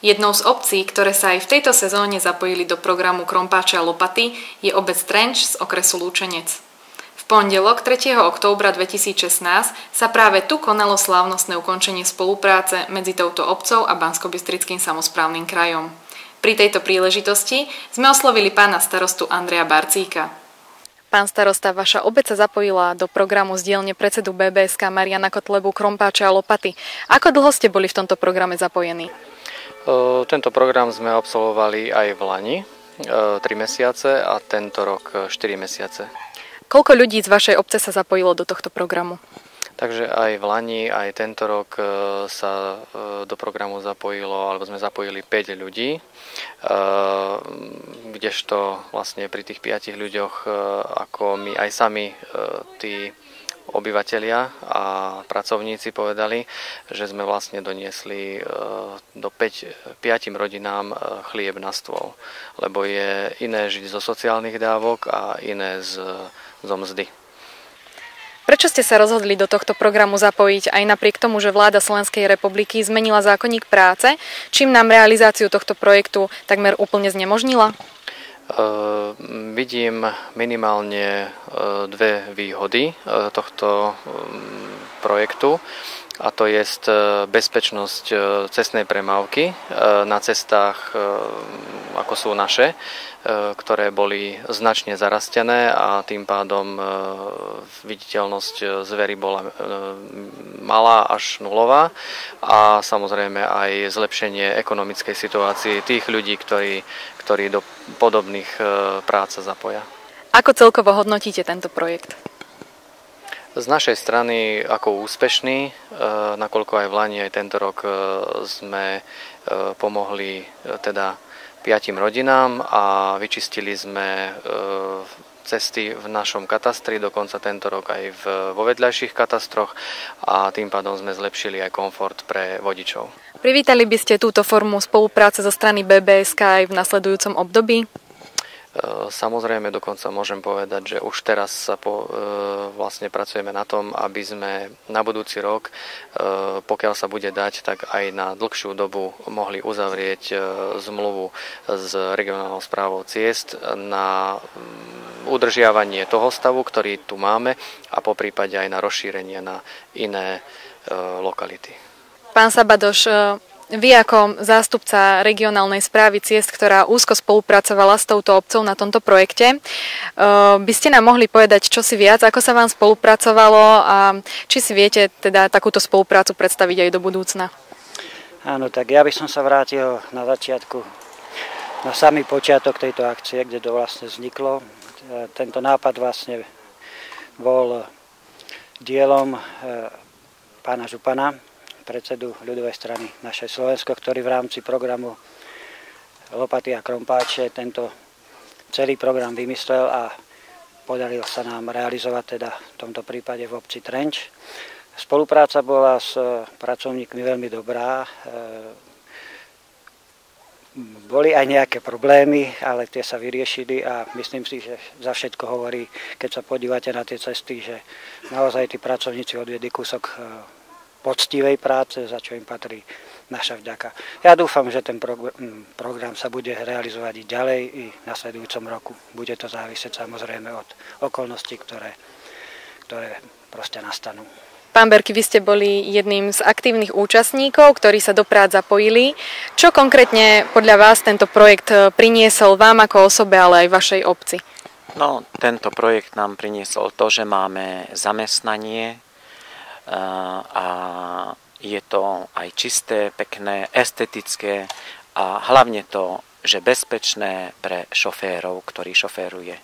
Jednou z obcí, ktoré sa aj v tejto sezóne zapojili do programu Krompáče a lopaty, je obec Trenč z okresu Lúčenec. V pondelok 3. októbra 2016 sa práve tu konalo slávnostné ukončenie spolupráce medzi touto obcou a Banskobystrickým samosprávnym krajom. Pri tejto príležitosti sme oslovili pána starostu Andreja Barcíka. Pán starosta, vaša obec sa zapojila do programu z dielne predsedu BBSK Mariana Kotlebu Krompáče a lopaty. Ako dlho ste boli v tomto programe zapojení? Tento program sme absolvovali aj v lani, 3 mesiace a tento rok 4 mesiace. Koľko ľudí z vašej obce sa zapojilo do tohto programu? Takže aj v lani, aj tento rok sa do programu zapojilo, alebo sme zapojili 5 ľudí, kdežto vlastne pri tých 5 ľuďoch, ako my aj sami, tí obyvatelia a pracovníci povedali, že sme vlastne doniesli do 5 rodinám chlieb na stôl, lebo je iné žiť zo sociálnych dávok a iné zo mzdy. Prečo ste sa rozhodli do tohto programu zapojiť aj napriek tomu, že vláda Slovenskej republiky zmenila zákonník práce, čím nám realizáciu tohto projektu takmer úplne znemožnila? Vidím minimálne 2 výhody tohto projektu, a to je bezpečnosť cestnej premávky na cestách, ako sú naše, ktoré boli značne zarastené a tým pádom viditeľnosť zvery bola malá až nulová, a samozrejme aj zlepšenie ekonomickej situácii tých ľudí, ktorí do podobných prác sa zapoja. Ako celkovo hodnotíte tento projekt? Z našej strany ako úspešný, nakoľko aj v lani, aj tento rok sme pomohli teda 5 rodinám a vyčistili sme cesty v našom katastri, dokonca tento rok aj vo vedľajších katastroch, a tým pádom sme zlepšili aj komfort pre vodičov. Privítali by ste túto formu spolupráce zo strany BBSK aj v nasledujúcom období? Samozrejme, dokonca môžem povedať, že už teraz sa vlastne pracujeme na tom, aby sme na budúci rok, pokiaľ sa bude dať, tak aj na dlhšiu dobu mohli uzavrieť zmluvu s regionálnou správou ciest na udržiavanie toho stavu, ktorý tu máme, a poprípade aj na rozšírenie na iné lokality. Pán Sabadoš, vy ako zástupca regionálnej správy ciest, ktorá úzko spolupracovala s touto obcou na tomto projekte, by ste nám mohli povedať čosi viac, ako sa vám spolupracovalo a či si viete teda takúto spoluprácu predstaviť aj do budúcna? Áno, tak ja by som sa vrátil na začiatku, na samý počiatok tejto akcie, kde to vlastne vzniklo. Tento nápad vlastne bol dielom pána Župana, predsedu ľudovej strany Naše Slovensko, ktorý v rámci programu Lopaty a Krompáče tento celý program vymyslel a podarilo sa nám realizovať teda v tomto prípade v obci Trenč. Spolupráca bola s pracovníkmi veľmi dobrá. Boli aj nejaké problémy, ale tie sa vyriešili a myslím si, že za všetko hovorí, keď sa podívate na tie cesty, že naozaj tí pracovníci odviedli kúsok poctivej práce, za čo im patrí naša vďaka. Ja dúfam, že ten program sa bude realizovať i ďalej, i v nasledujúcom roku. Bude to závisieť samozrejme od okolností, ktoré proste nastanú. Pán Berky, vy ste boli jedným z aktívnych účastníkov, ktorí sa do prác zapojili. Čo konkrétne podľa vás tento projekt priniesol vám ako osobe, ale aj vašej obci? No, tento projekt nám priniesol to, že máme zamestnanie, a je to aj čisté, pekné, estetické a hlavne to, že bezpečné pre šoférov, ktorí šoféruje.